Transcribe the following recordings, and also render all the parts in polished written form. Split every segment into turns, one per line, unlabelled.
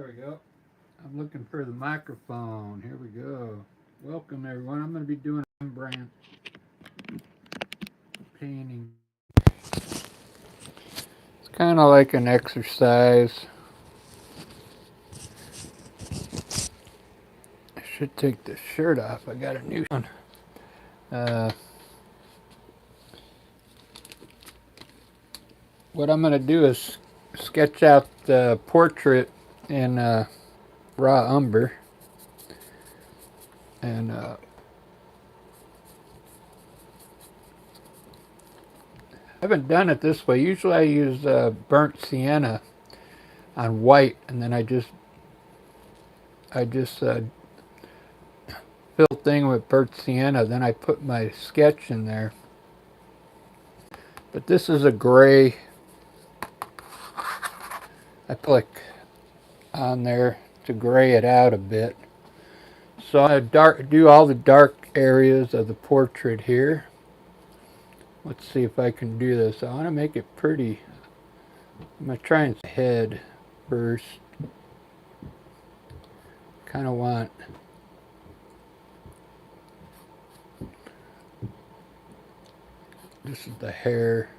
There we go. I'm looking for the microphone. Here we go. Welcome everyone. I'm going to be doing a Rembrandt painting. It's kind of like an exercise. I should take this shirt off. I got a new one. What I'm going to do is sketch out the portrait in raw umber. And I haven't done it this way. Usually I use burnt sienna on white, and then I just fill thing with burnt sienna. Then I put my sketch in there. But this is a gray. I put like on there to gray it out a bit. So I do all the dark areas of the portrait here. Let's see if I can do this. I want to make it pretty. I'm going to try and head first. Kind of want this is the hair.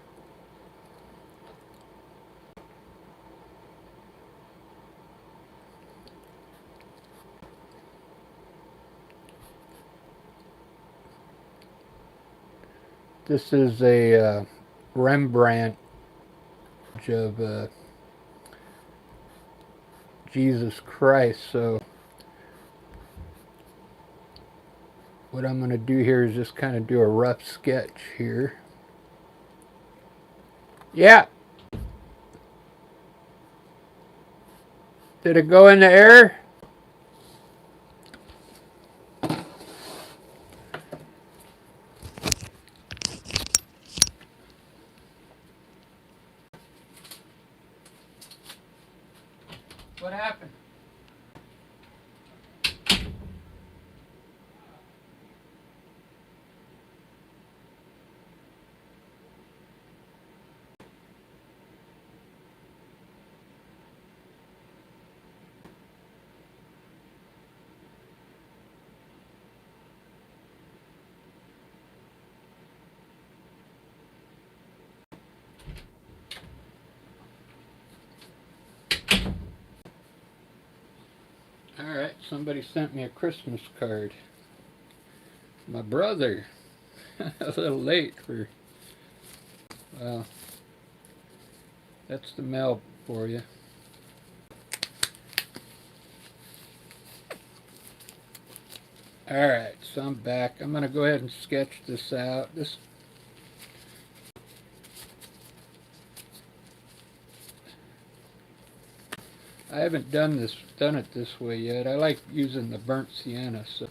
This is a Rembrandt of Jesus Christ. So what I'm going to do here is just kind of do a rough sketch here. Yeah. Did it go in the air? What happened? Alright, somebody sent me a Christmas card. My brother. A little late for... Well, that's the mail for you. Alright, so I'm back. I'm going to go ahead and sketch this out. I haven't done it this way yet. I like using the burnt sienna. So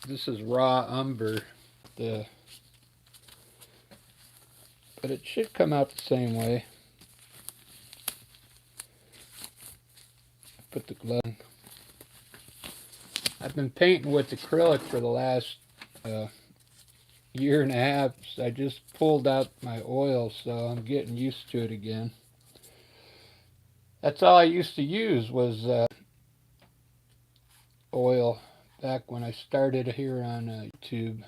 this is raw umber, but it should come out the same way. Put the glove. I've been painting with acrylic for the last year and a half. So I just pulled out my oil, so I'm getting used to it again. That's all I used to use was oil back when I started here on YouTube.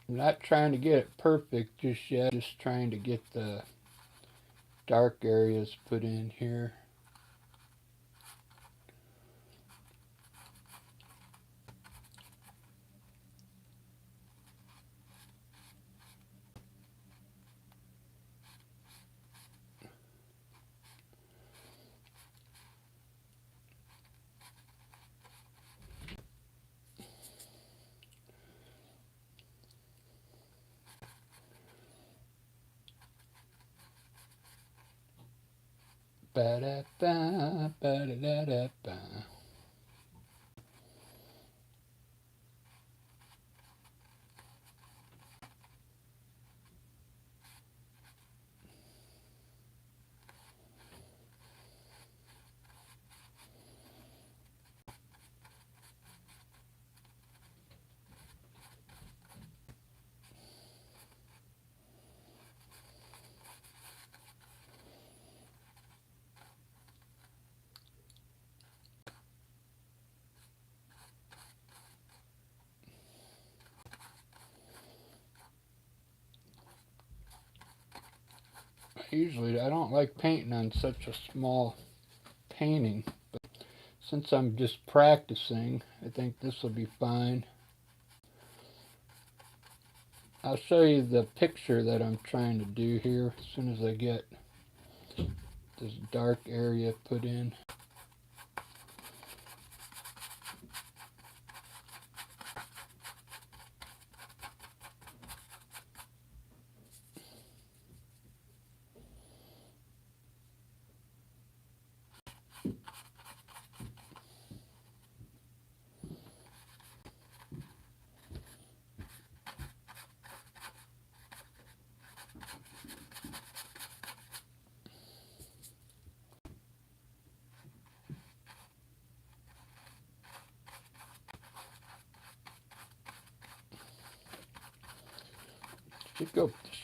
I'm not trying to get it perfect just yet, just trying to get the dark areas put in here. Ba-da-ba, ba-da-da-da-ba. Usually I don't like painting on such a small painting, but since I'm just practicing, I think this will be fine. I'll show you the picture that I'm trying to do here as soon as I get this dark area put in.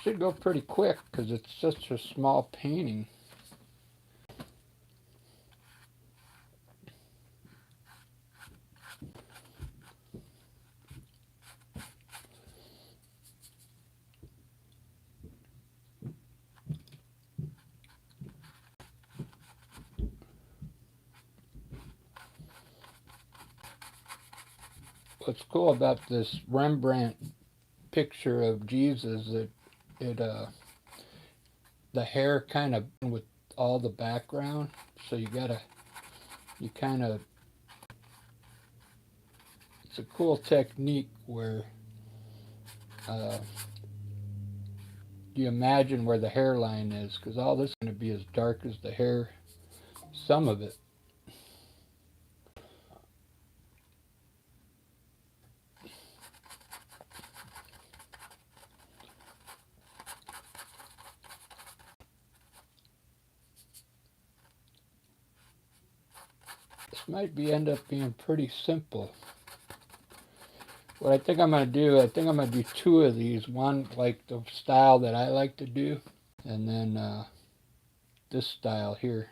Should go pretty quick because it's such a small painting. What's cool about this Rembrandt picture of Jesus, the hair kind of with all the background, so you kind of, it's a cool technique where you imagine where the hairline is, because all this is going to be as dark as the hair, some of it. This might end up being pretty simple. What I think I'm going to do, I think I'm going to do two of these. One like the style that I like to do, and then this style here.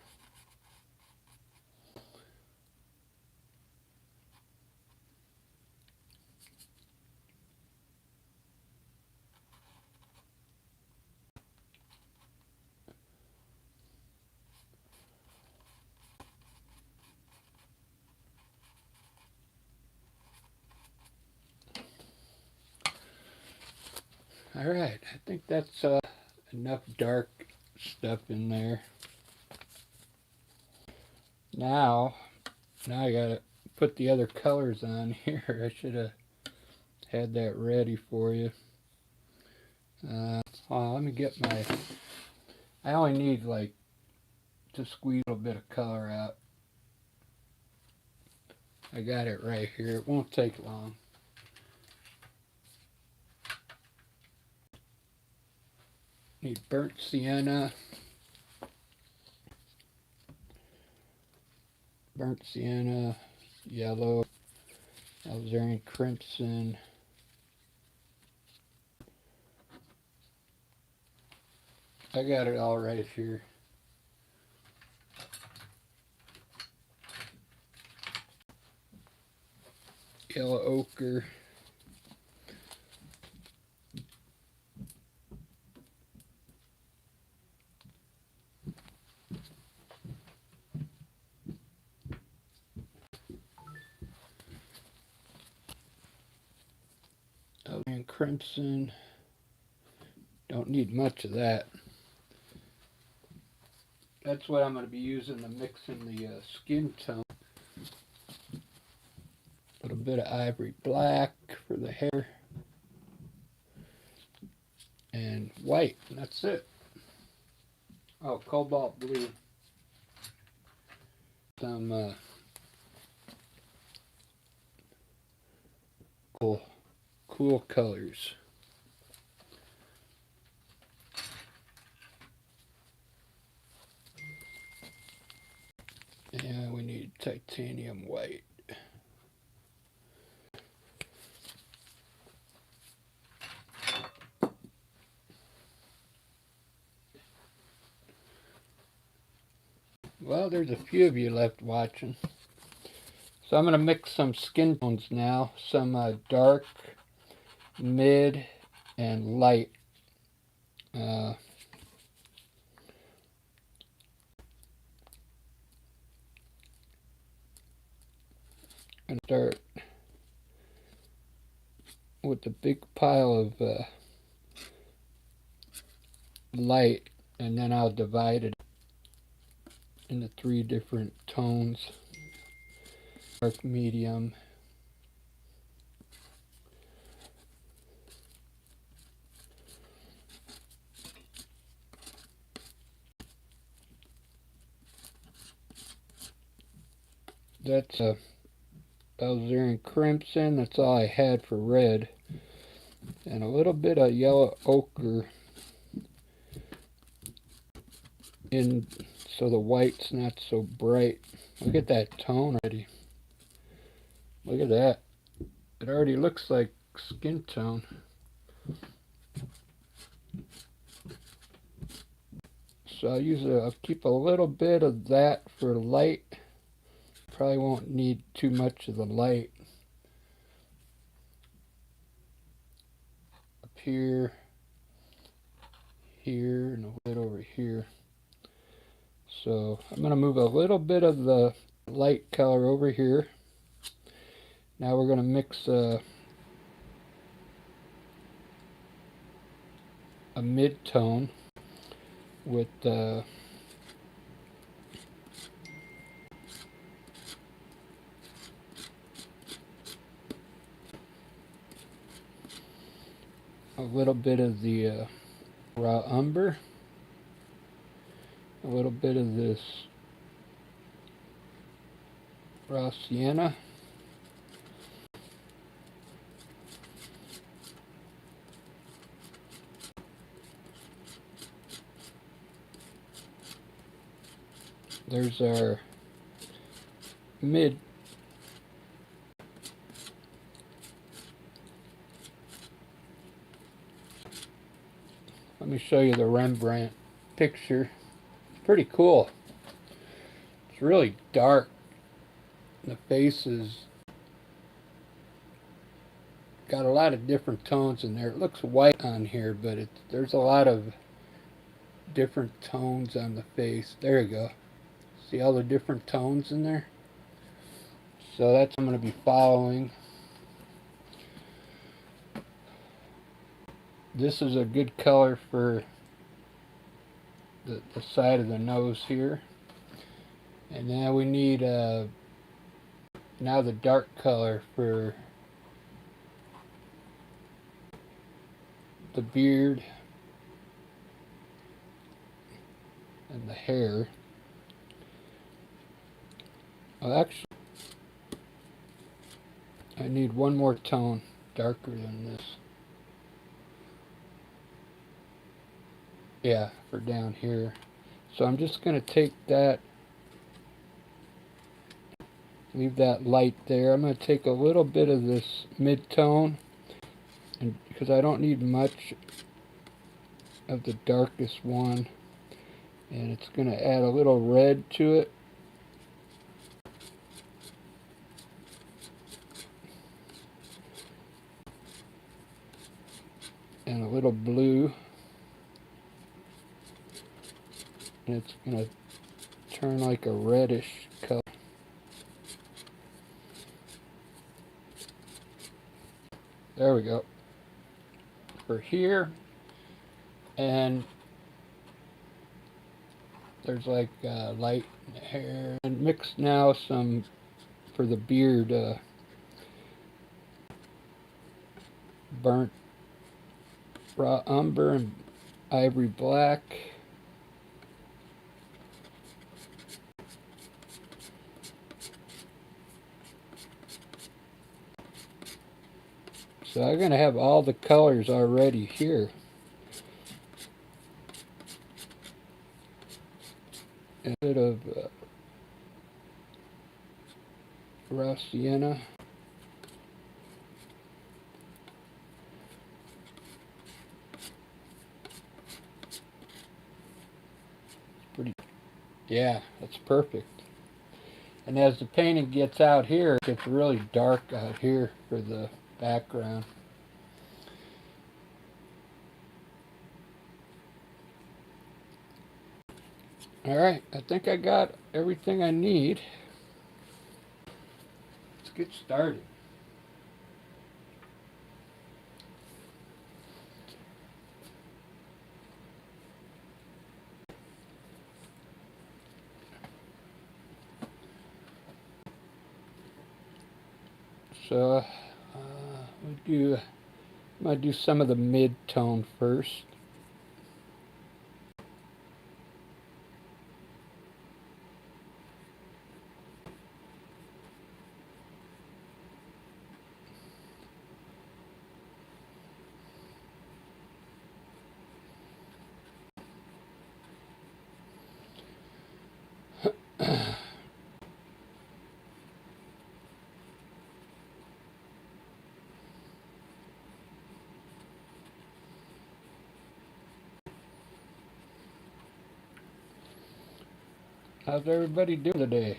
Alright, I think that's enough dark stuff in there. Now I gotta put the other colors on here. I should have had that ready for you. Let me get my, I only need like to squeeze a little bit of color out. I got it right here. It won't take long. Need burnt sienna, yellow, alizarin crimson, I got it all right here. Yellow ochre, and crimson. Don't need much of that. That's what I'm going to be using to mix in the skin tone. A little bit of ivory black for the hair. And white, and that's it. Oh, cobalt blue. Some cool colors. And we need titanium white. Well, there's a few of you left watching. So I'm going to mix some skin tones now. Some dark, mid, and light. start with a big pile of light, and then I'll divide it into 3 different tones: dark, medium, that's alizarin crimson. That's all I had for red, and a little bit of yellow ochre in so the white's not so bright. Look at that tone already. Look at that. It already looks like skin tone. So I'll keep a little bit of that for light. Probably won't need too much of the light. Up here, here, and a bit over here. So I'm going to move a little bit of the light color over here. Now we're going to mix a mid-tone with a little bit of the raw umber, a little bit of this raw sienna, there's our mid. Let me show you the Rembrandt picture. It's pretty cool. It's really dark. The face is got a lot of different tones in there. It looks white on here, but there's a lot of different tones on the face. There you go. See all the different tones in there? So that's what I'm going to be following. This is a good color for the side of the nose here. And now we need now the dark color for the beard and the hair. Well, actually, I need one more tone darker than this. Yeah, for down here. So I'm just going to take that, leave that light there. I'm going to take a little bit of this mid-tone, and because I don't need much of the darkest one, and it's going to add a little red to it. And a little blue. And it's going to turn like a reddish color. There we go. For here, and there's like light hair. And mix now some for the beard, burnt raw umber and ivory black. So I'm going to have all the colors already here. A bit of raw sienna. Pretty. Yeah, that's perfect. And as the painting gets out here, it gets really dark out here for the background. Alright, I think I got everything I need. Let's get started. So might do some of the mid-tone first. How's everybody doing today?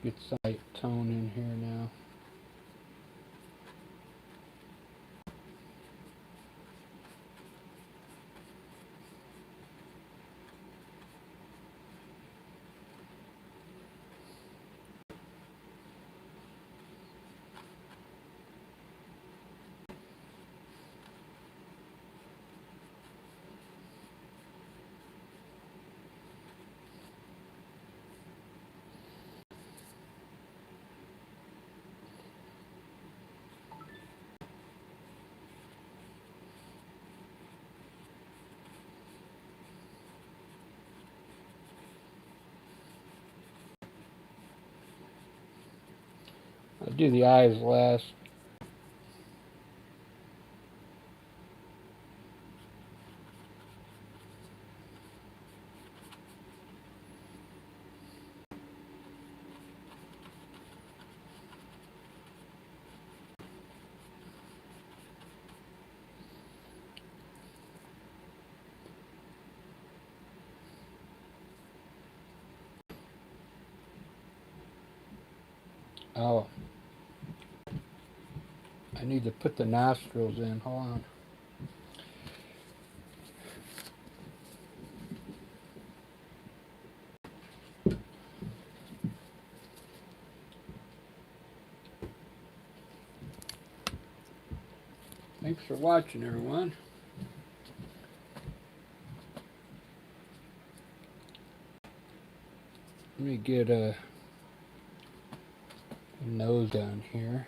Get some light tone in here now. I'll do the eyes last. Oh, I need to put the nostrils in. Hold on. Thanks for watching, everyone. Let me get a nose down here.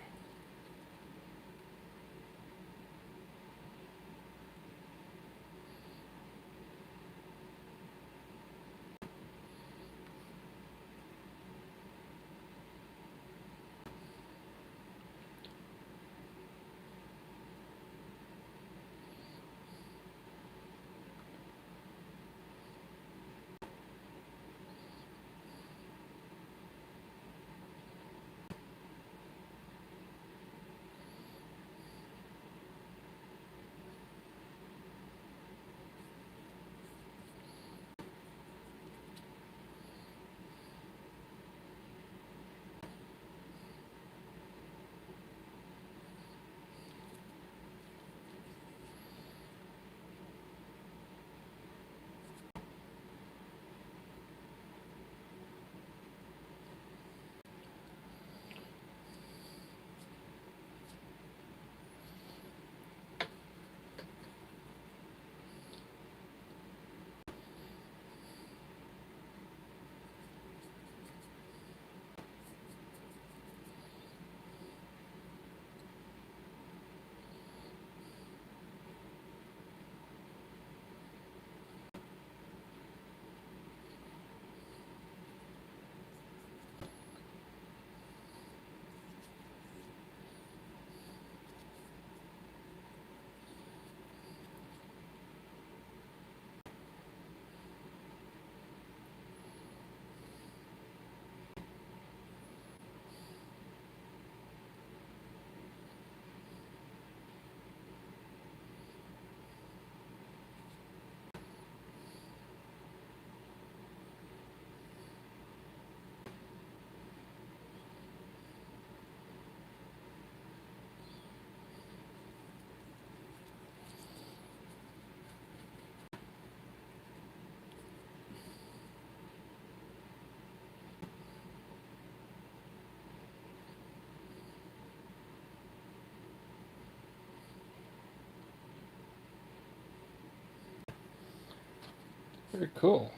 Very cool.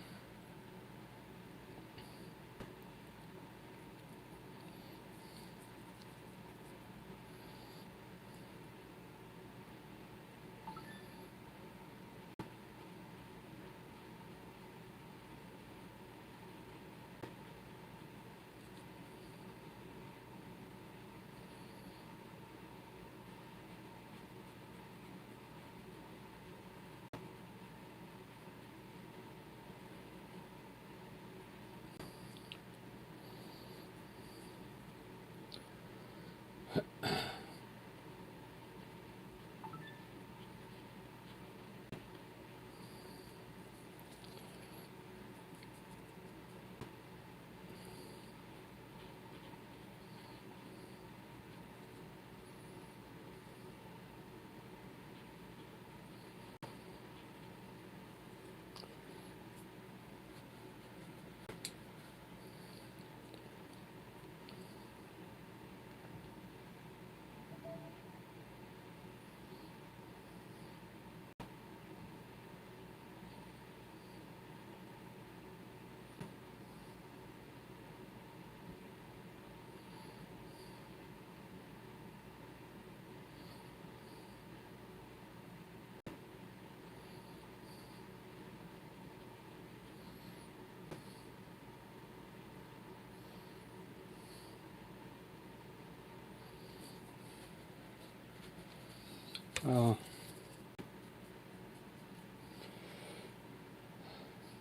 Oh,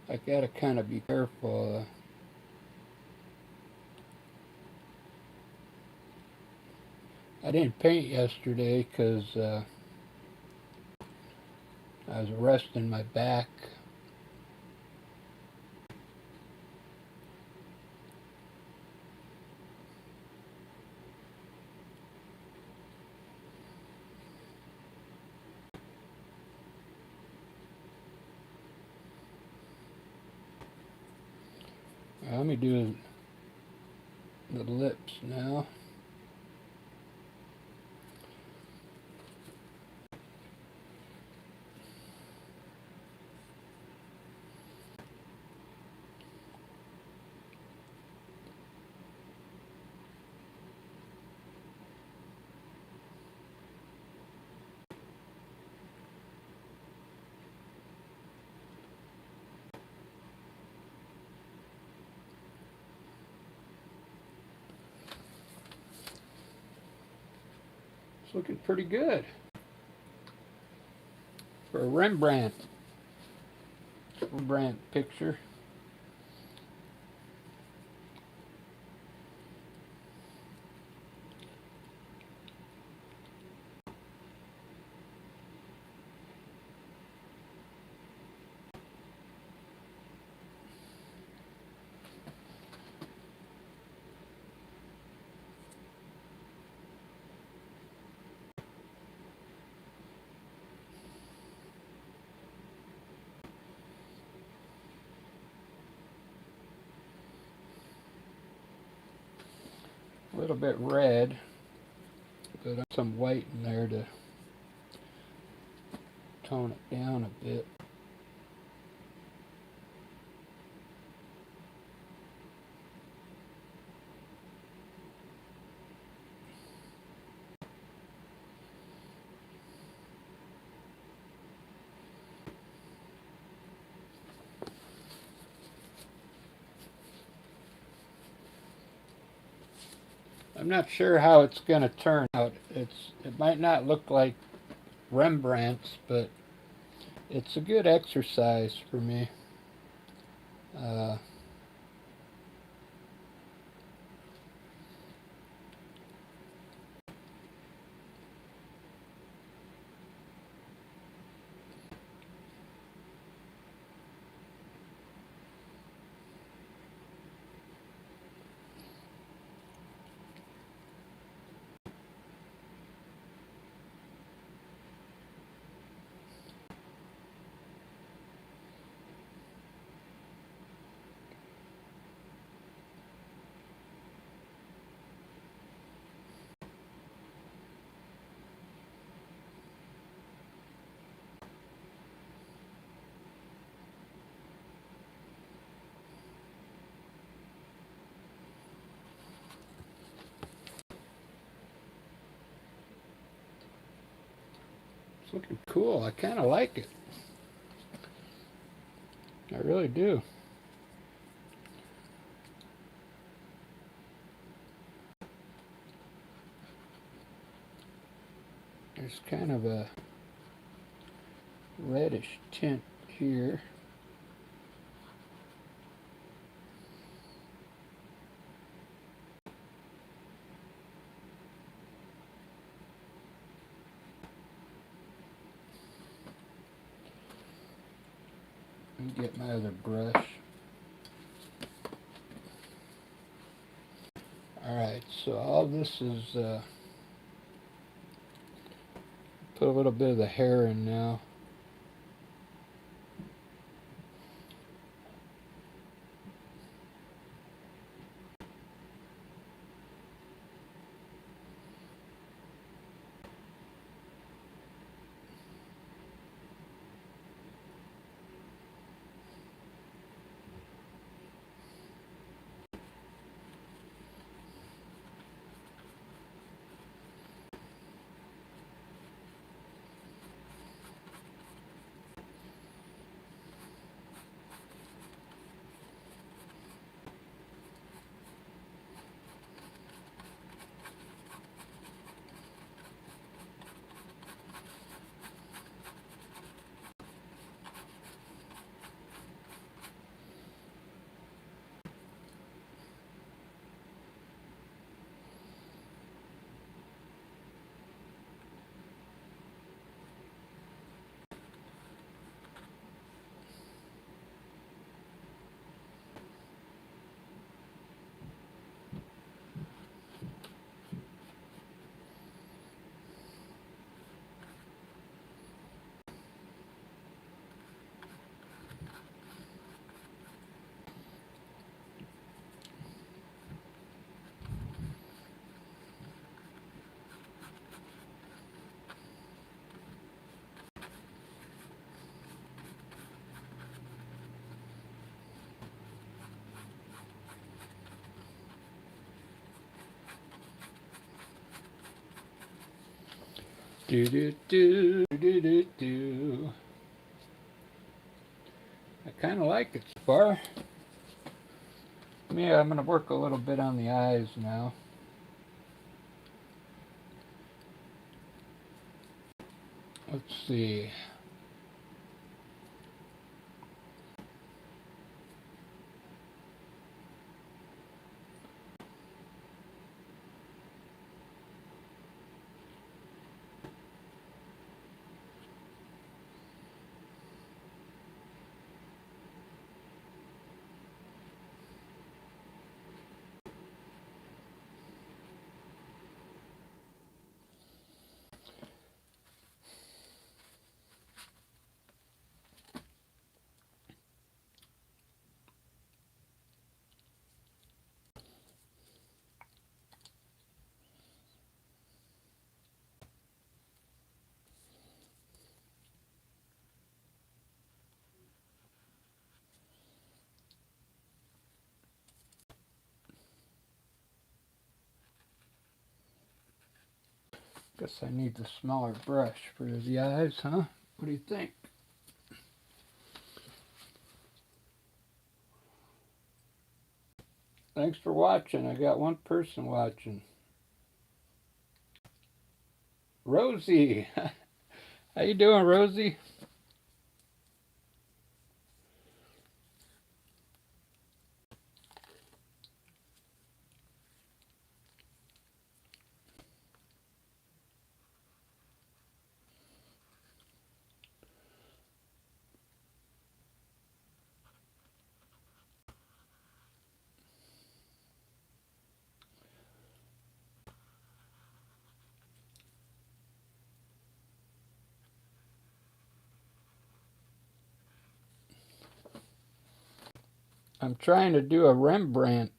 I gotta kind of be careful. I didn't paint yesterday because I was resting my back. Let me do the lips now. It's looking pretty good for a Rembrandt picture. A little bit red, but some white in there to tone it down a bit. I'm not sure how it's going to turn out. It might not look like Rembrandt's, but it's a good exercise for me. Uh, It's looking cool. I kind of like it. I really do. There's kind of a reddish tint here. Let me get my other brush. Alright, so all this is, put a little bit of the hair in now. Do do do do do do. I kind of like it so far. Yeah, I'm going to work a little bit on the eyes now. Let's see. Guess I need the smaller brush for the eyes, huh? What do you think? Thanks for watching. I got one person watching. Rosie. How you doing, Rosie? I'm trying to do a Rembrandt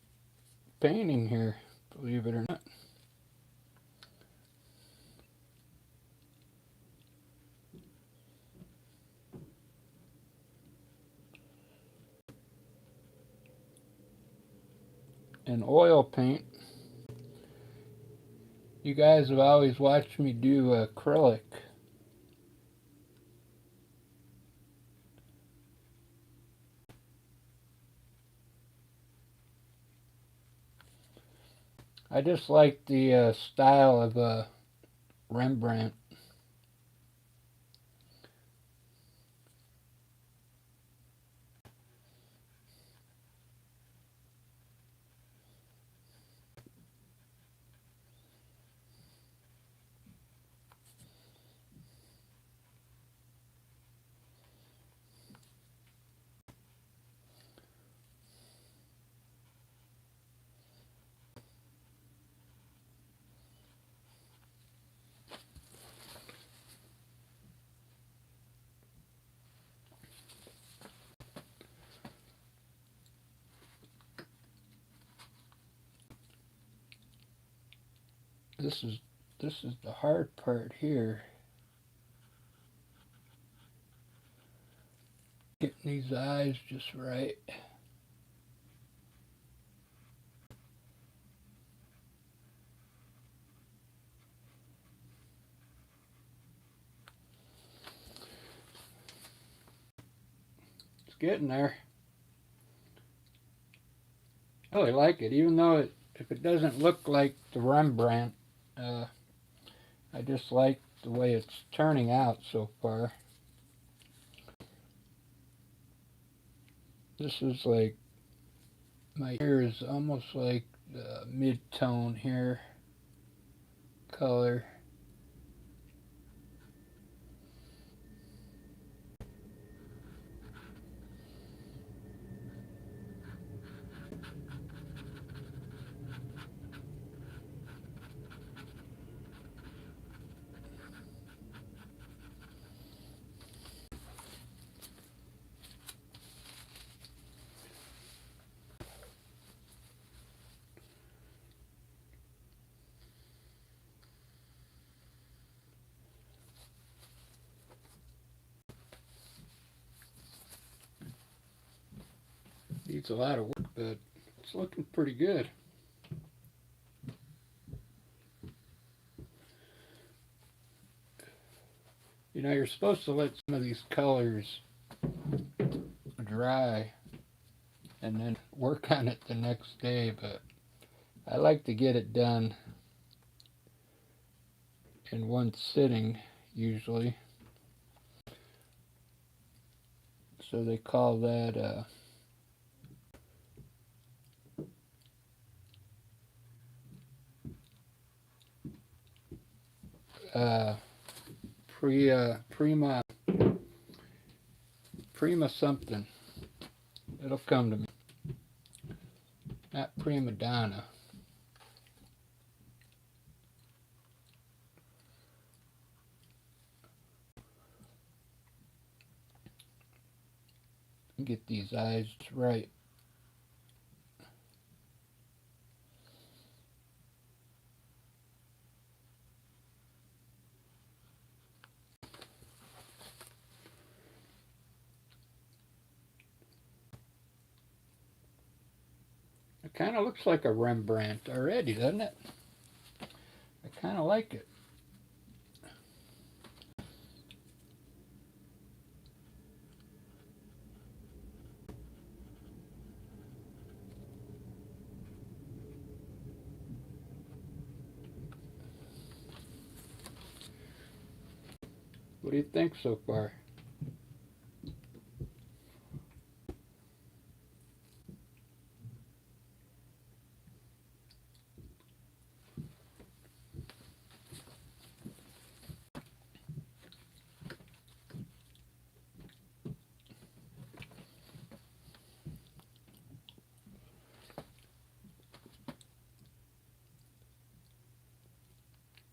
painting here, believe it or not. An oil paint. You guys have always watched me do acrylic. I just like the style of Rembrandt. This is this is the hard part here. Getting these eyes just right. It's getting there. I really like it, even though if it doesn't look like the Rembrandt, uh, I just like the way it's turning out so far. This is like, my hair is almost like the mid-tone here color. Needs a lot of work, but it's looking pretty good. You know, you're supposed to let some of these colors dry and then work on it the next day, but I like to get it done in one sitting usually. So they call that uh, prima something. It'll come to me. Not prima donna. Get these eyes right. It kind of looks like a Rembrandt already, doesn't it? I kind of like it. What do you think so far?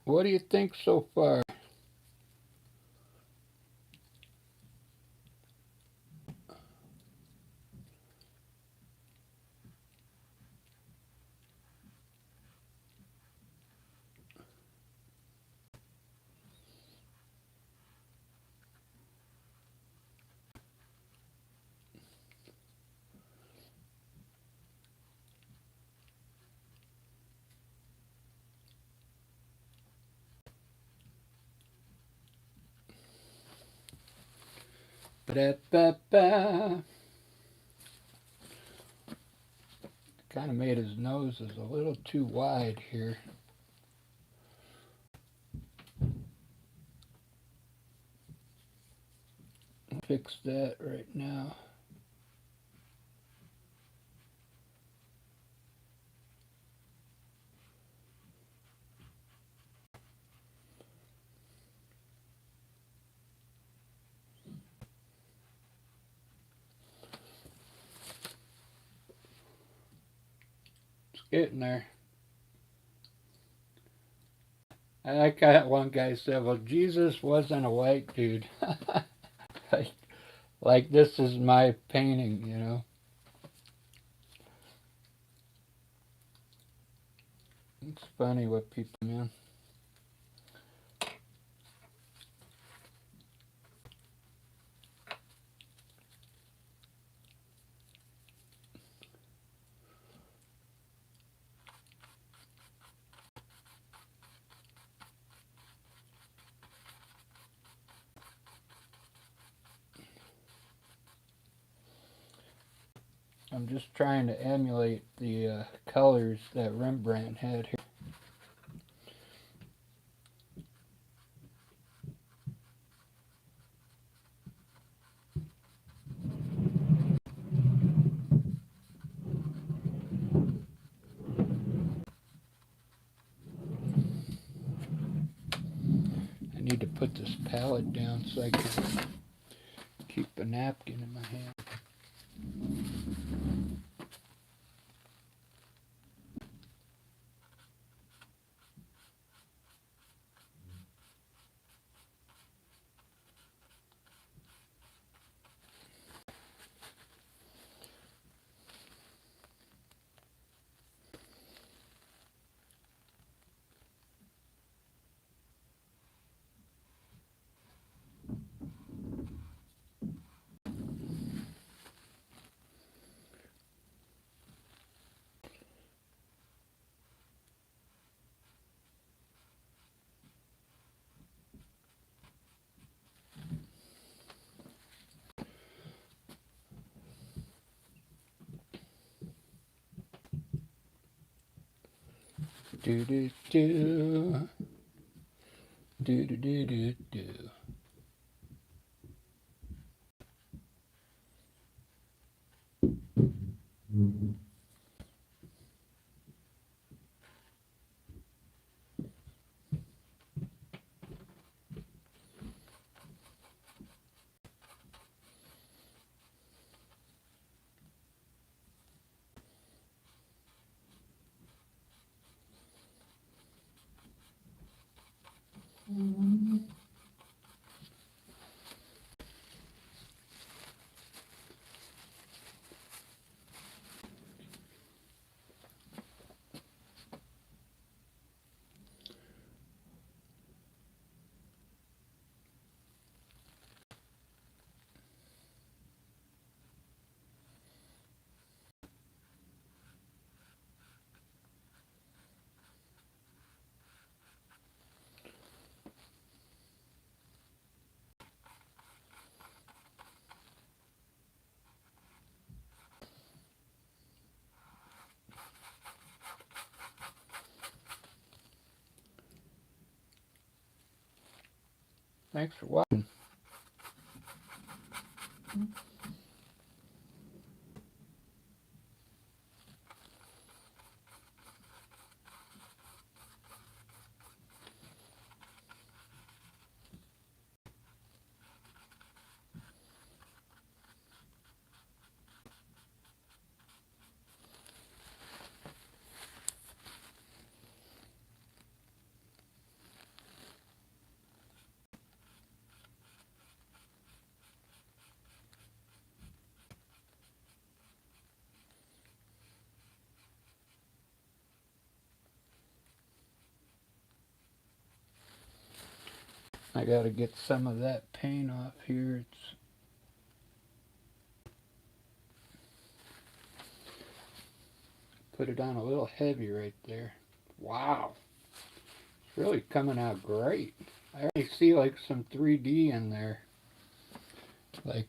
What do you think so far? Ba-da-ba-ba. kind of made his noses a little too wide here. Fix that right now. It's getting there. I like that one guy said, well, Jesus wasn't a white dude. like, like this is my painting, you know. It's funny what people, man. I'm just trying to emulate the colors that Rembrandt had here. I need to put this palette down so I can keep a napkin in my hand. Do do do. Do do do do do. Thanks for watching. I gotta get some of that paint off here. It's put it on a little heavy right there. Wow, it's really coming out great. I already see like some 3D in there. Like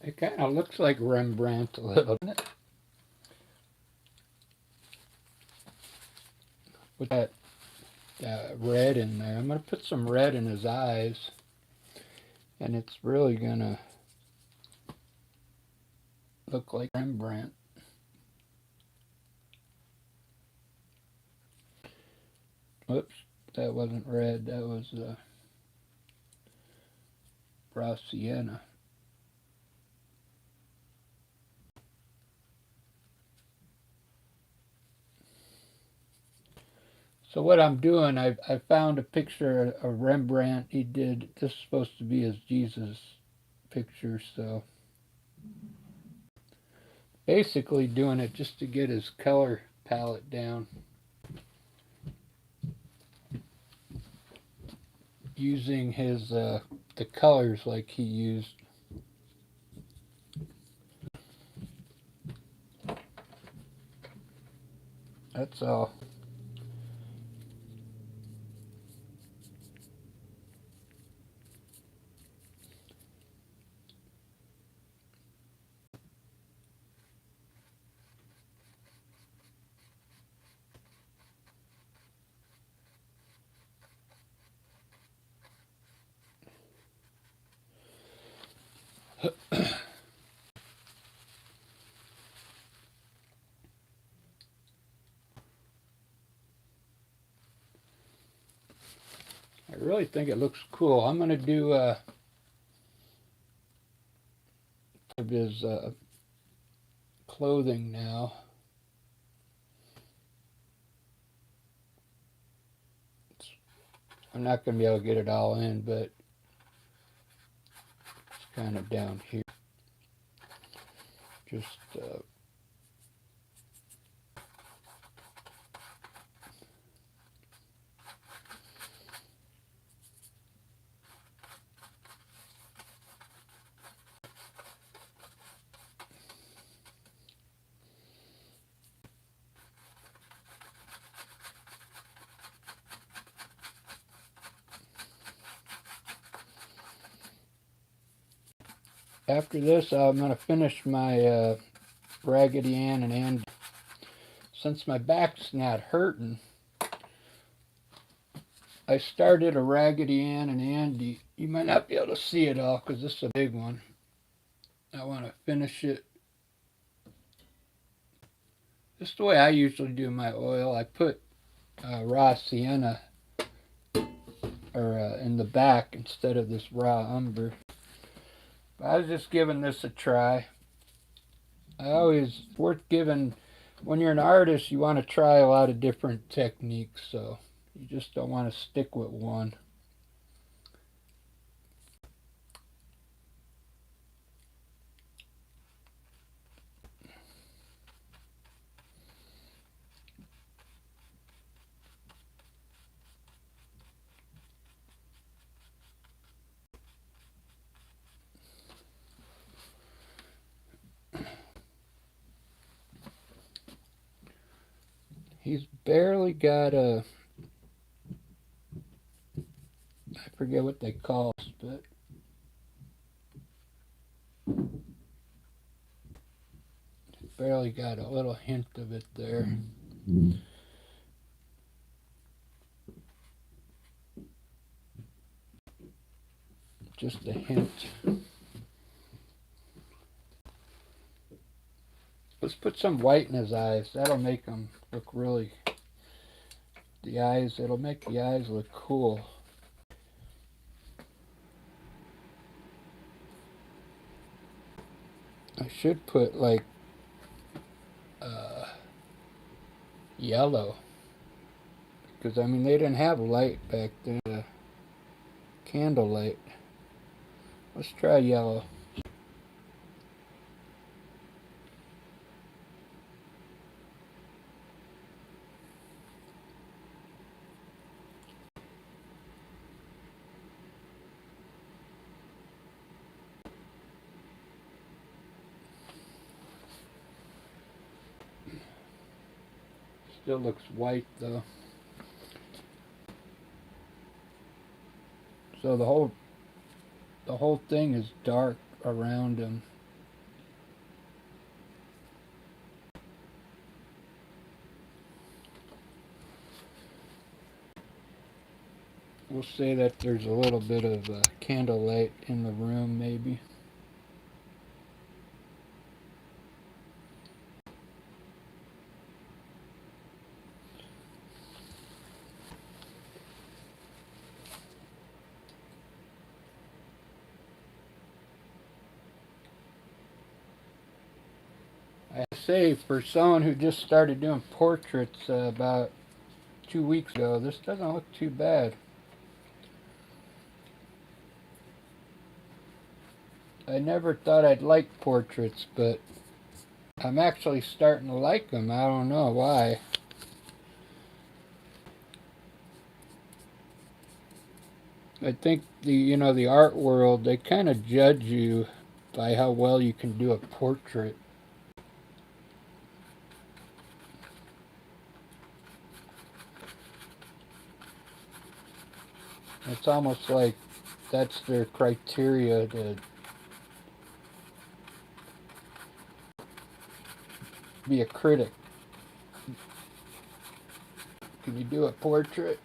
It kind of looks like Rembrandt a little, doesn't it? With that red in there. I'm going to put some red in his eyes, and it's really going to look like Rembrandt. Whoops, that wasn't red, that was raw sienna. So what I'm doing, I found a picture of Rembrandt. He did, this is supposed to be his Jesus picture, so basically doing it just to get his color palette down. Using his, the colors like he used. That's all. I really think it looks cool. I'm going to do of his clothing now. I'm not going to be able to get it all in, but it's kind of down here. Just after this, I'm going to finish my Raggedy Ann and Andy. Since my back's not hurting, I started a Raggedy Ann and Andy. You might not be able to see it all because this is a big one. I want to finish it just the way I usually do my oil. I put raw sienna in the back instead of this raw umber. But I was just giving this a try. It's worth giving. When you're an artist, you want to try a lot of different techniques, so you just don't want to stick with one. He's barely got a, I forget what they call it, but barely got a little hint of it there. Just a hint. Let's put some white in his eyes. That'll make him look really, it'll make the eyes look cool. I should put like yellow, because I mean they didn't have light back then, candlelight. Let's try yellow. Still looks white though. So the whole thing is dark around him. We'll say that there's a little bit of candlelight in the room, maybe. I say, for someone who just started doing portraits about 2 weeks ago, this doesn't look too bad. I never thought I'd like portraits, but I'm actually starting to like them. I don't know why. I think the art world, they kind of judge you by how well you can do a portrait. It's almost like that's their criteria to be a critic. Can you do a portrait?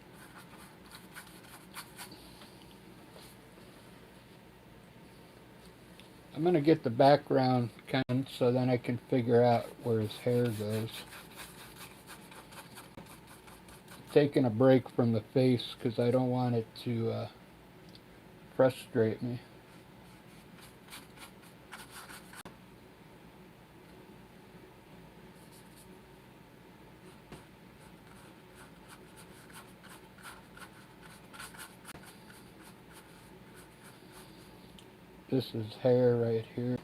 I'm going to get the background kind of so then I can figure out where his hair goes. Taking a break from the face because I don't want it to frustrate me. This is hair right here.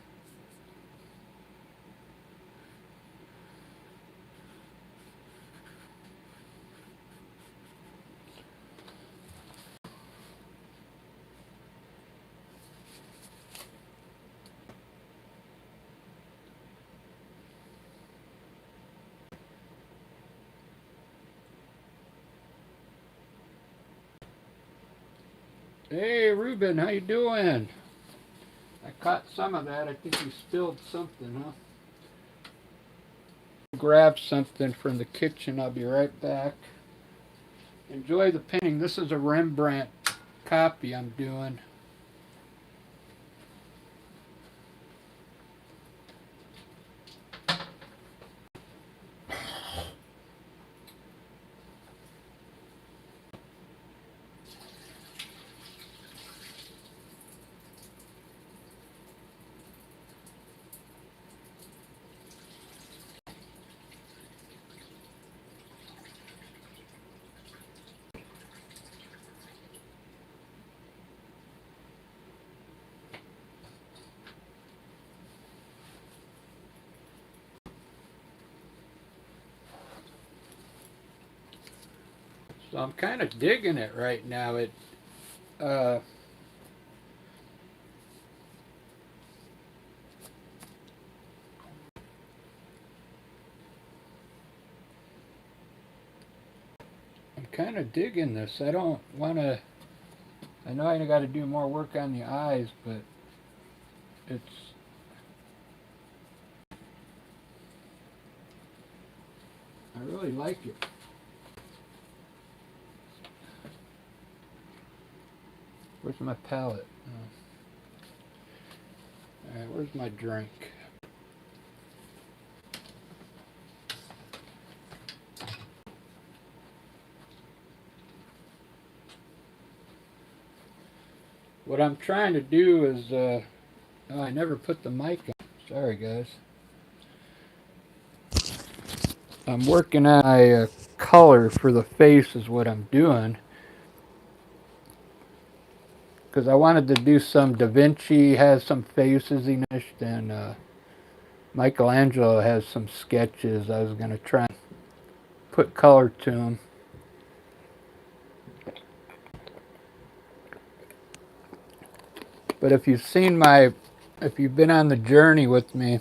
Hey, Ruben, how you doing? I caught some of that. I think you spilled something, huh? Grab something from the kitchen. I'll be right back. Enjoy the painting. This is a Rembrandt copy I'm doing. So I'm kind of digging it right now. Uh, I'm kind of digging this. I don't want to. I know I got to do more work on the eyes, but it's. I really like it. Where's my palette? Alright, where's my drink? What I'm trying to do is, oh, I never put the mic on. Sorry, guys. I'm working on a color for the face is what I'm doing. Because I wanted to do some Da Vinci has some faces he finished, and Michelangelo has some sketches. I was going to try and put color to them. But if you've been on the journey with me,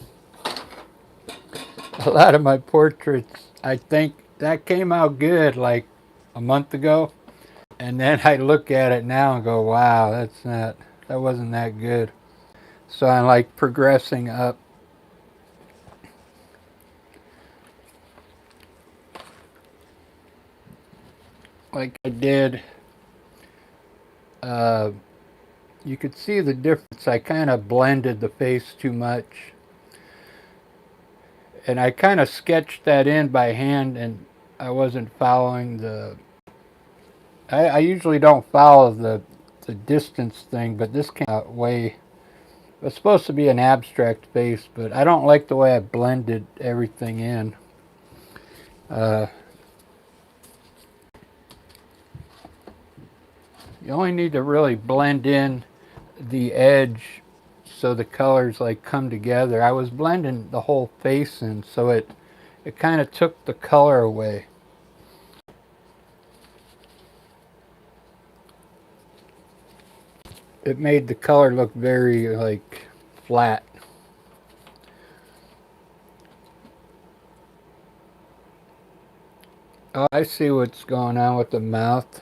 a lot of my portraits, I think that came out good like a month ago. And then I look at it now and go, wow, that wasn't that good. So I'm like progressing up. Like I did Uh, you could see the difference. I kind of blended the face too much. And I kind of sketched that in by hand, and I wasn't following the... I usually don't follow the distance thing, but this came out way... It was supposed to be an abstract face, but I don't like the way I blended everything in. Uh, you only need to really blend in the edge so the colors like come together. I was blending the whole face in, so it kind of took the color away. It made the color look very like flat. Oh, I see what's going on with the mouth.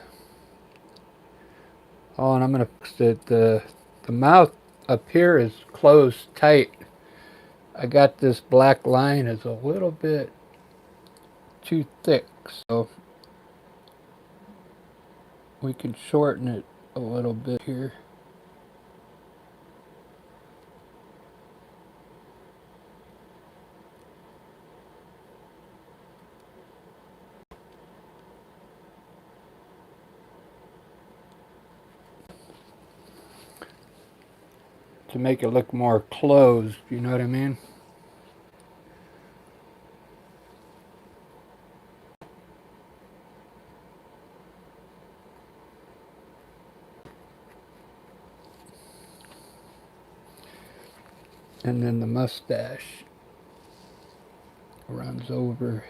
Oh, and I'm gonna fix it. The mouth up here is closed tight. I got this black line is a little bit too thick, so we can shorten it a little bit here. To make it look more closed, you know what I mean? And then the mustache runs over.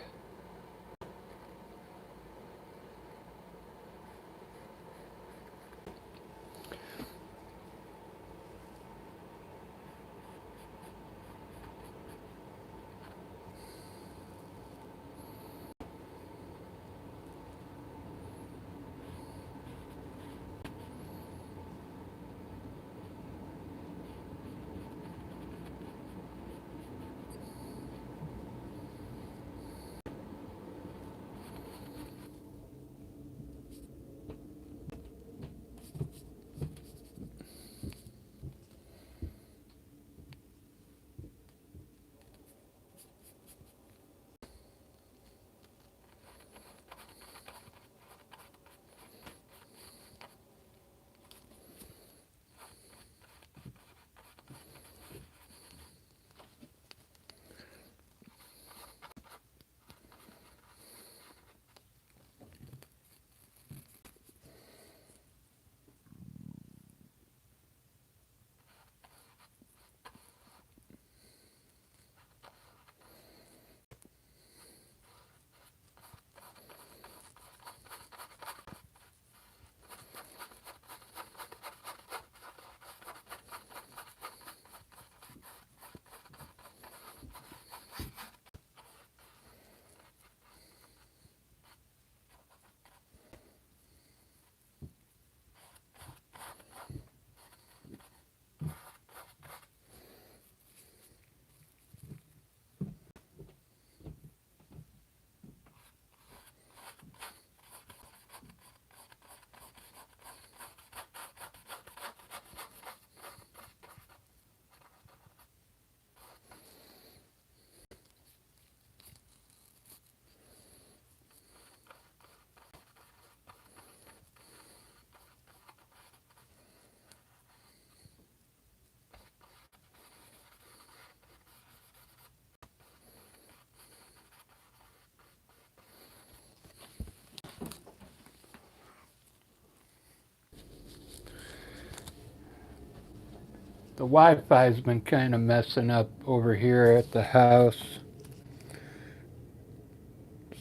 The Wi-Fi's been kind of messing up over here at the house.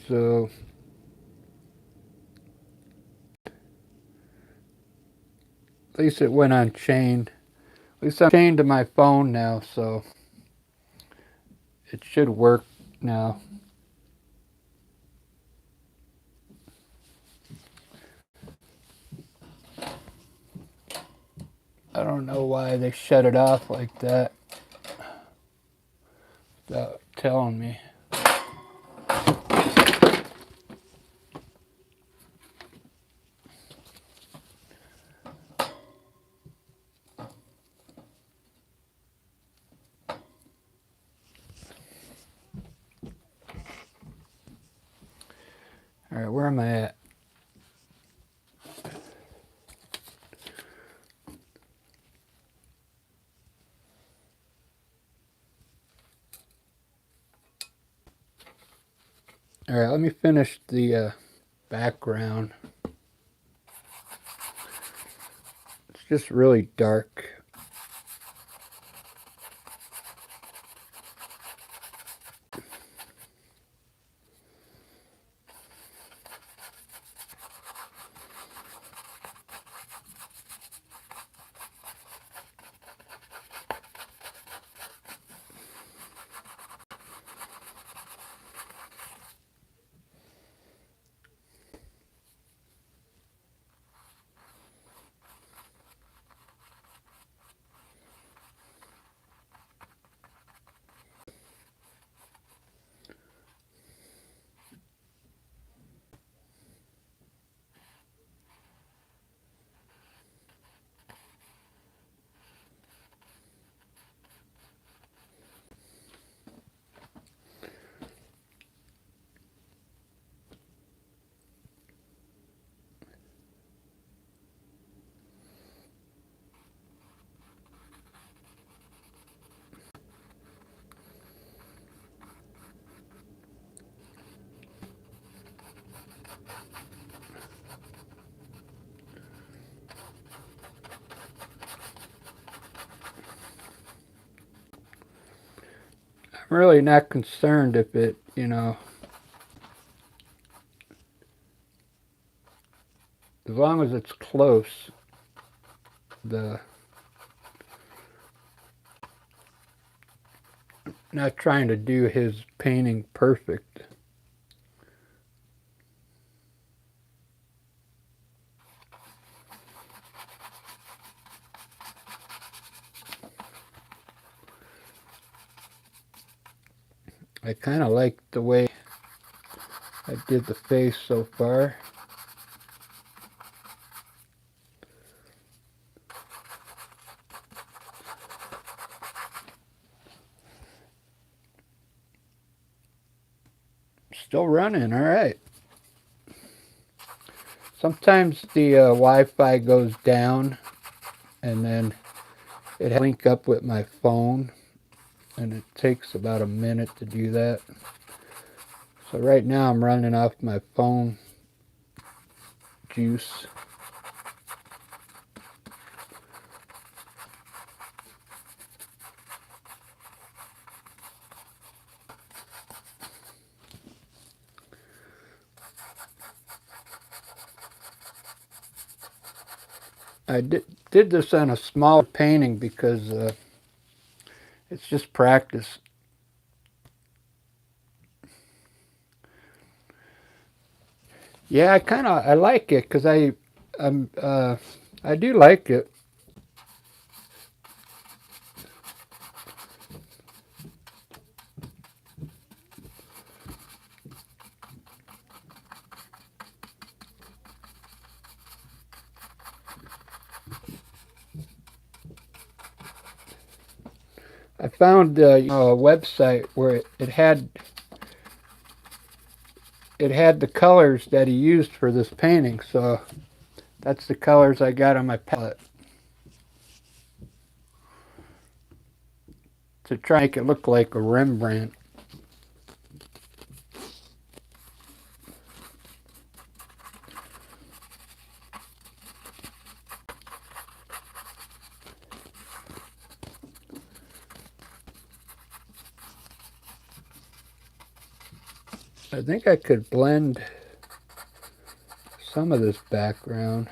So at least it went unchained. At least I'm chained to my phone now, so it should work now. I don't know why they shut it off like that without telling me. Alright, where am I at? Alright, let me finish the background. It's just really dark. I'm really not concerned if it, as long as it's close, not trying to do his painting perfect. I kind of like the way I did the face so far. Still running, all right. Sometimes the Wi-Fi goes down and then it has to link up with my phone, and it takes about a minute to do that. So right now I'm running off my phone juice. I did this on a small painting because it's just practice. Yeah, I like it because I do like it. I found a website where it had the colors that he used for this painting, so that's the colors I got on my palette to try and make it look like a Rembrandt. I think I could blend some of this background.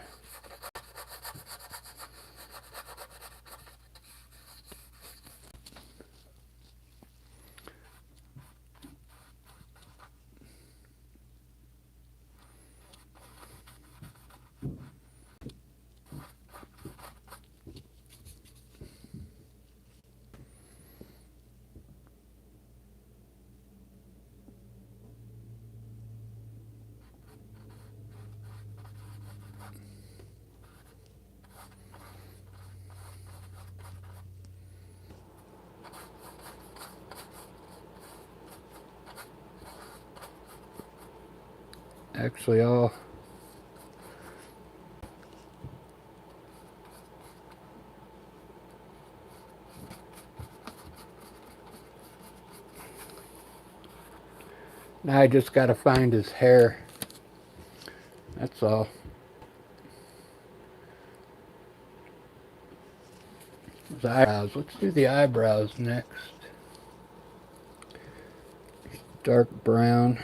actually all. Now I just got to find his hair. That's all. His eyebrows. Let's do the eyebrows next. Dark brown.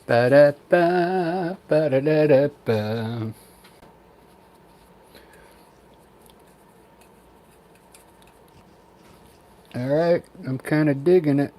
Ba-da-ba, ba-da-da-da-ba. Alright, I'm kind of digging it.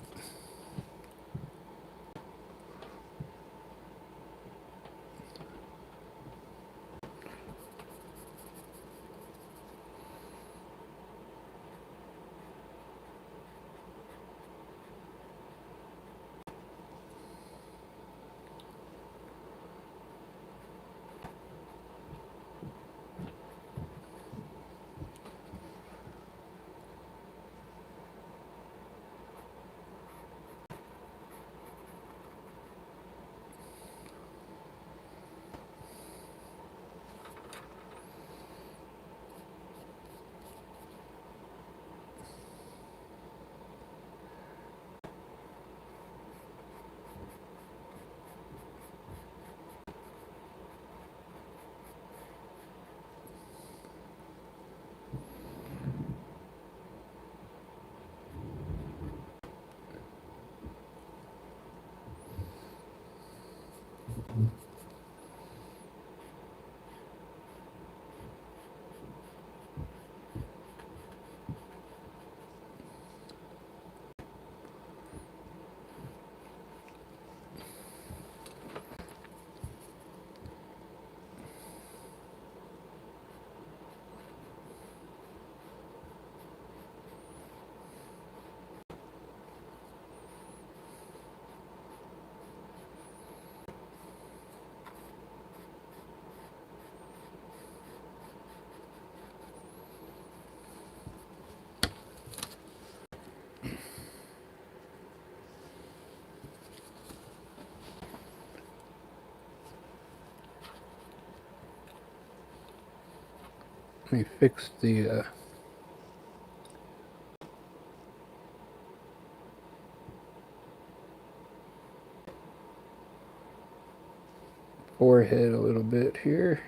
Let me fix the forehead a little bit here.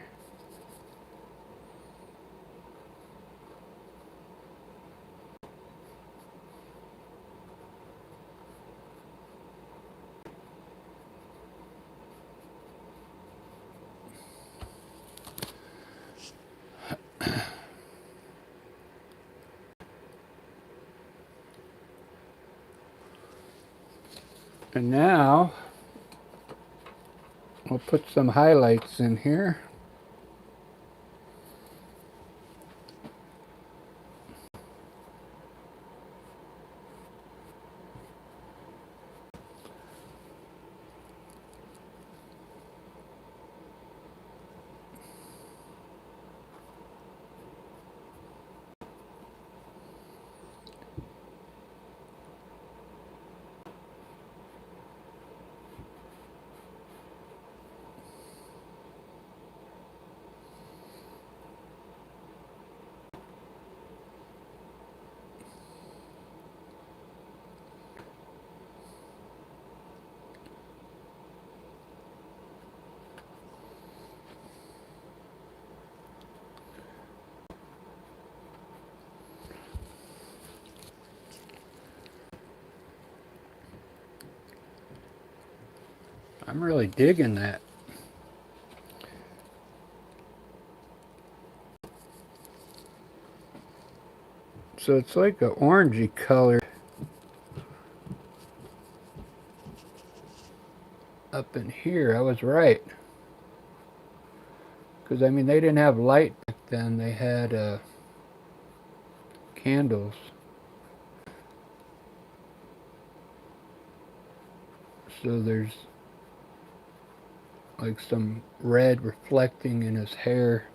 And now we'll put some highlights in here. I'm really digging that. So it's like an orangey color up in here. I was right. Because, I mean, they didn't have light back then. They had candles. So there's like some red reflecting in his hair.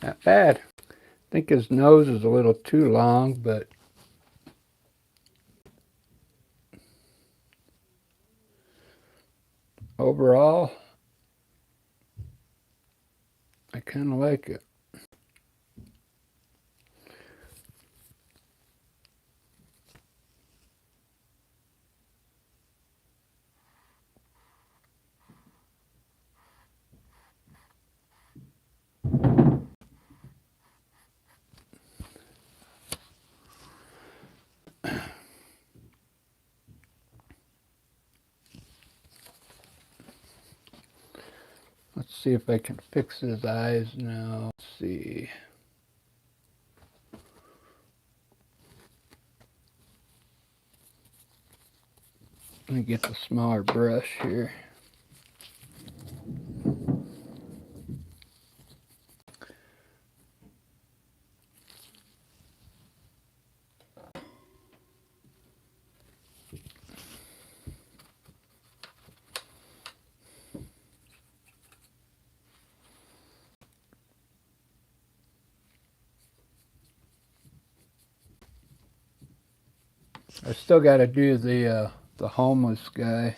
Not bad. I think his nose is a little too long, but overall, I kind of like it. Let's see if I can fix his eyes now. Let's see. Let me get the smaller brush here. I still got to do the homeless guy.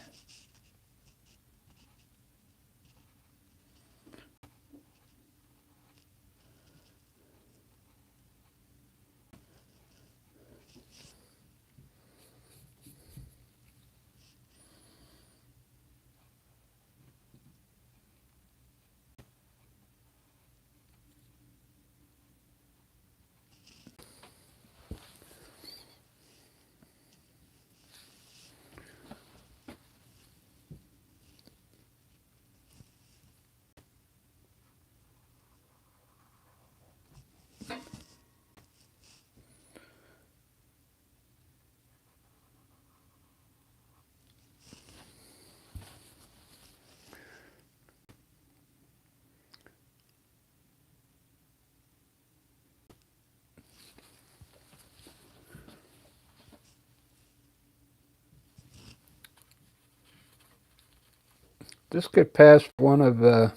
This could pass for one of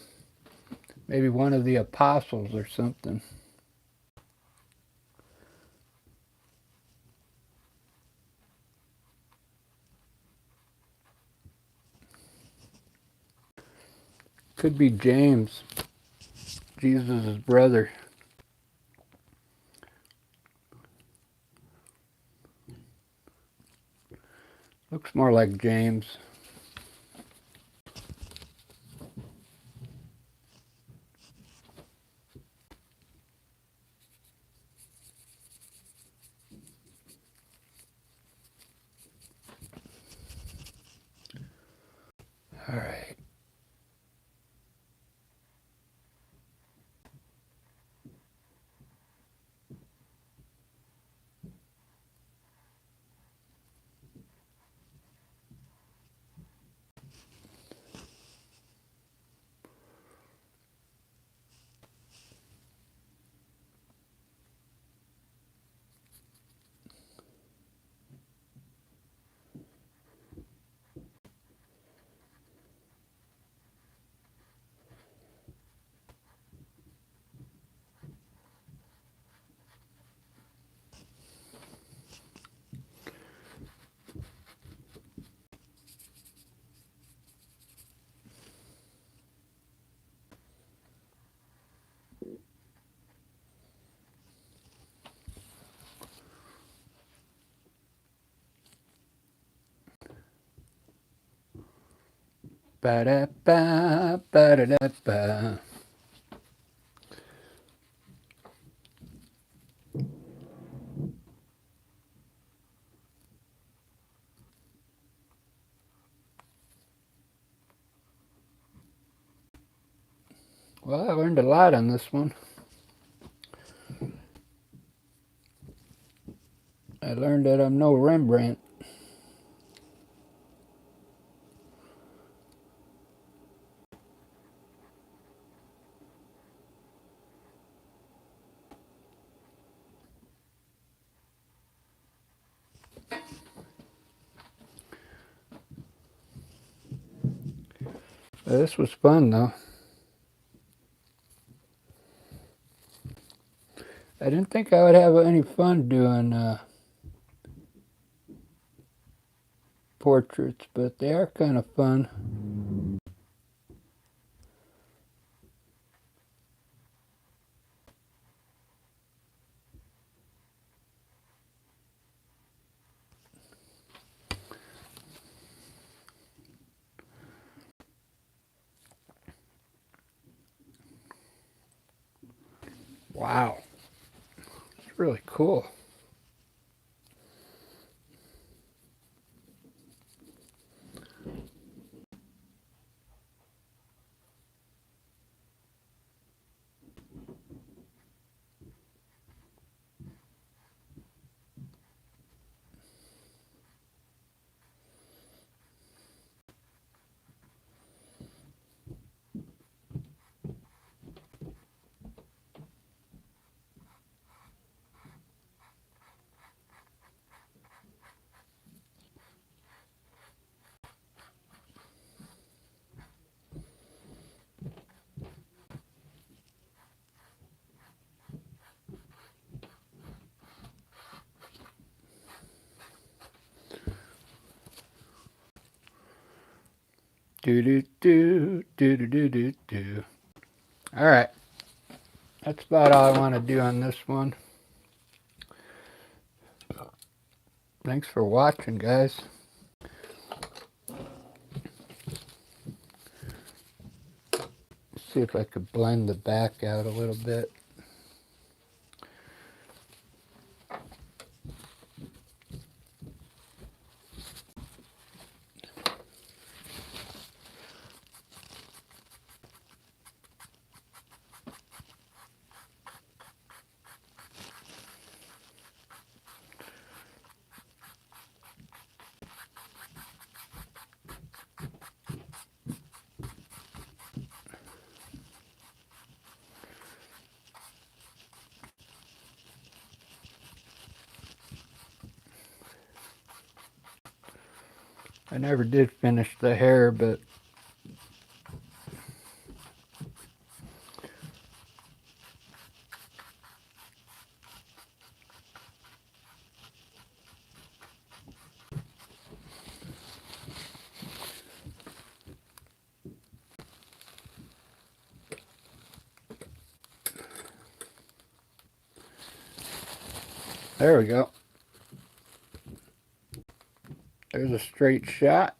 maybe one of the apostles or something. Could be James, Jesus' brother. Looks more like James. All right. Ba-da-ba, ba-da-da-ba. Well, I learned a lot on this one. I learned that I'm no Rembrandt. This was fun, though. I didn't think I would have any fun doing portraits, but they are kind of fun. Wow, it's really cool. Do do do do do do do do. All right, that's about all I want to do on this one. Thanks for watching, guys. See if I could blend the back out a little bit. I never did finish the hair, but there we go. There's a straight shot.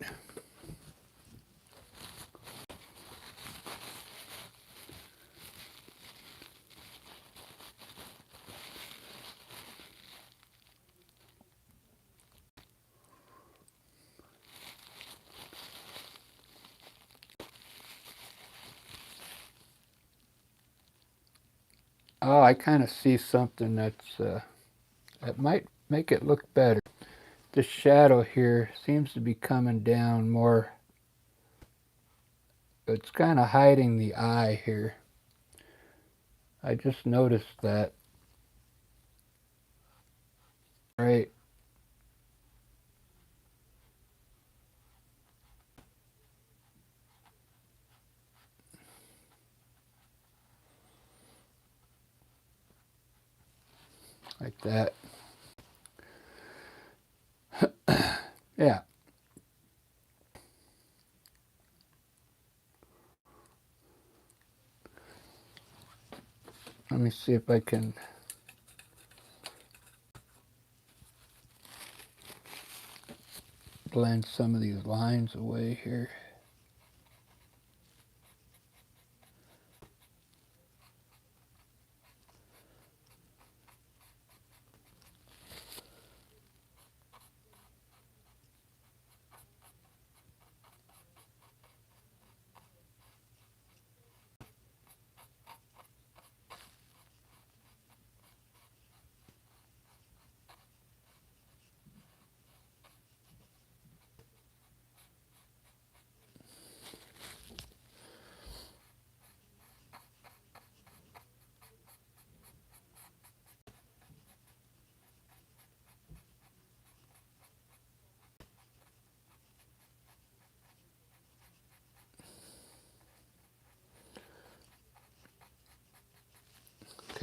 Oh, I kind of see something that might make it look better. This shadow here seems to be coming down more. It's kind of hiding the eye here. I just noticed that. Right. Like that. Yeah. Let me see if I can blend some of these lines away here.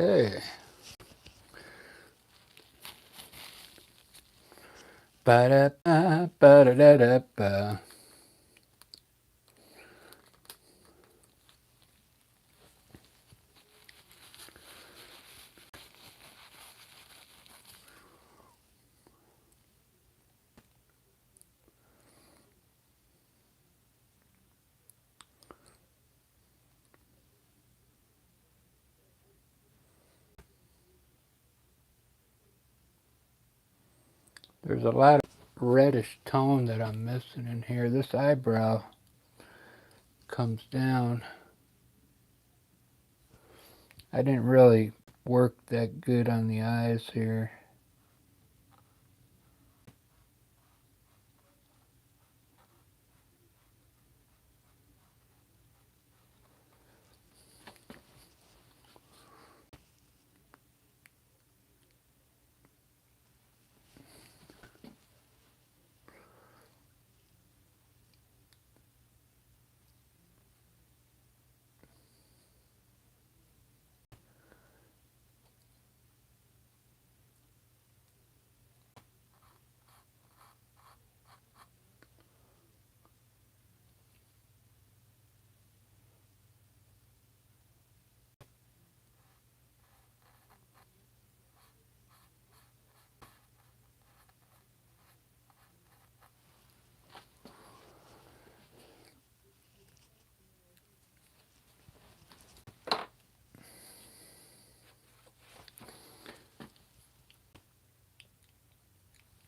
Okay. Ba-da-ba, ba-da-da-da-ba. There's a lot of reddish tone that I'm missing in here. This eyebrow comes down. I didn't really work that good on the eyes here.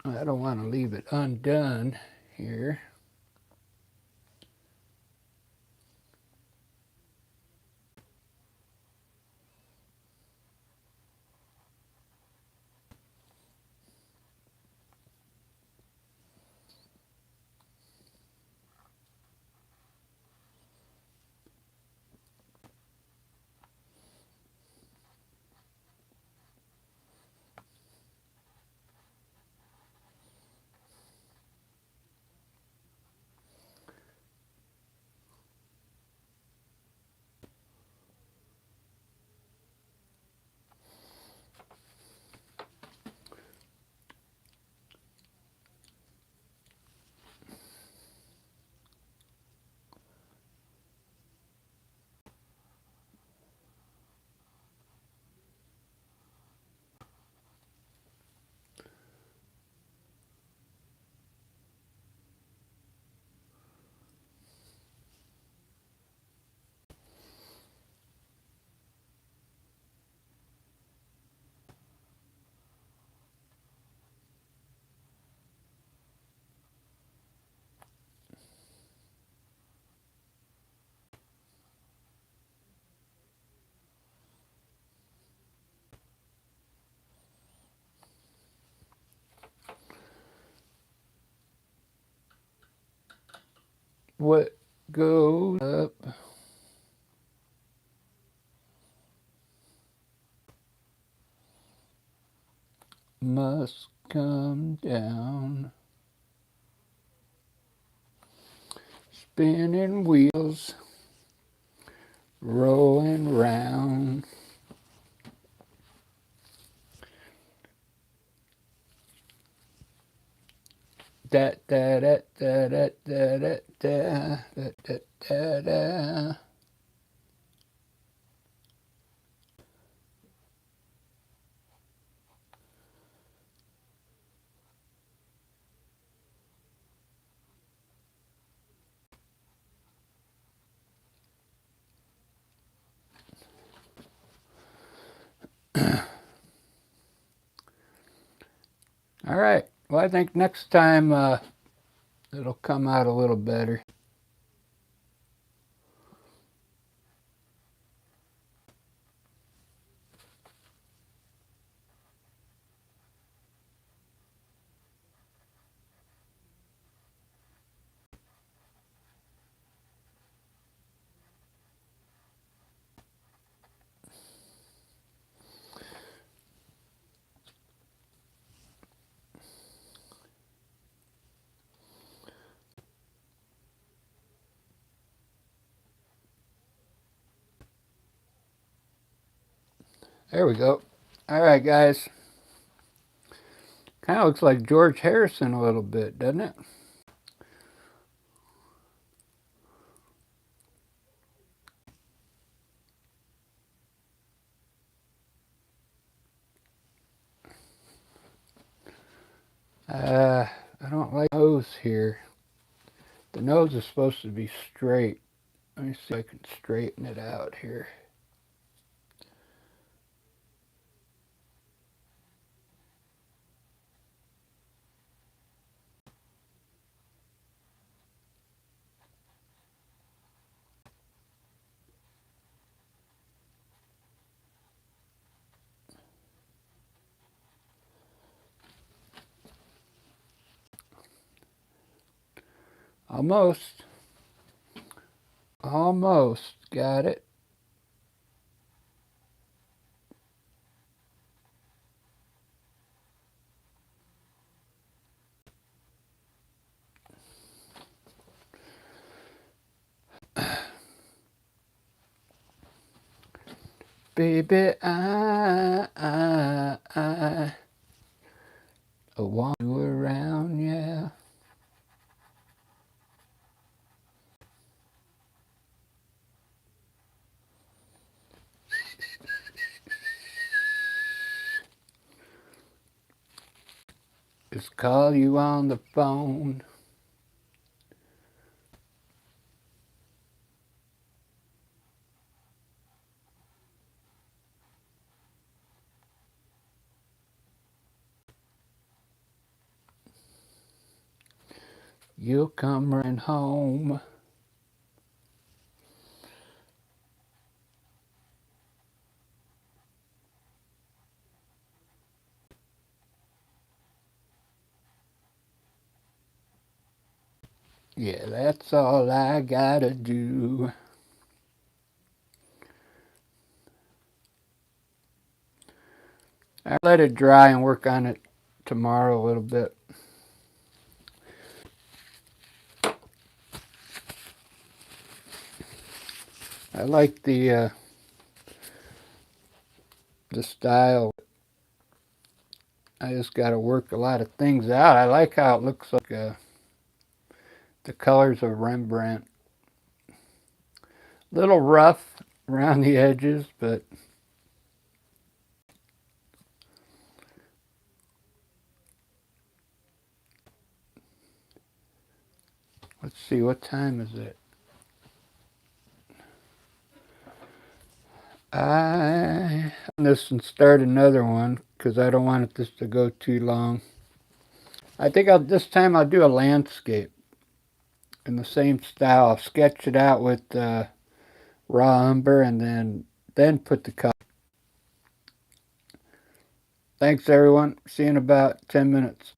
I don't want to leave it undone here. What goes up must come down. Spinning wheels, rolling round. Da da da da da da da da da da da. All right. Well, I think next time it'll come out a little better. There we go. Alright guys. Kind of looks like George Harrison a little bit, doesn't it? I don't like the nose here. The nose is supposed to be straight. Let me see if I can straighten it out here. Almost. Almost. Got it. Baby, I want you around, yeah. Just call you on the phone. You'll come running home. Yeah, that's all I gotta do. I'll let it dry and work on it tomorrow a little bit. I like the style. I just got to work a lot of things out. I like how it looks like the colors of Rembrandt. Little rough around the edges, but let's see, what time is it? I on this and start another one because I don't want this to go too long. I think this time I'll do a landscape in the same style. I'll sketch it out with raw umber and then put the color. Thanks everyone. See you in about 10 minutes.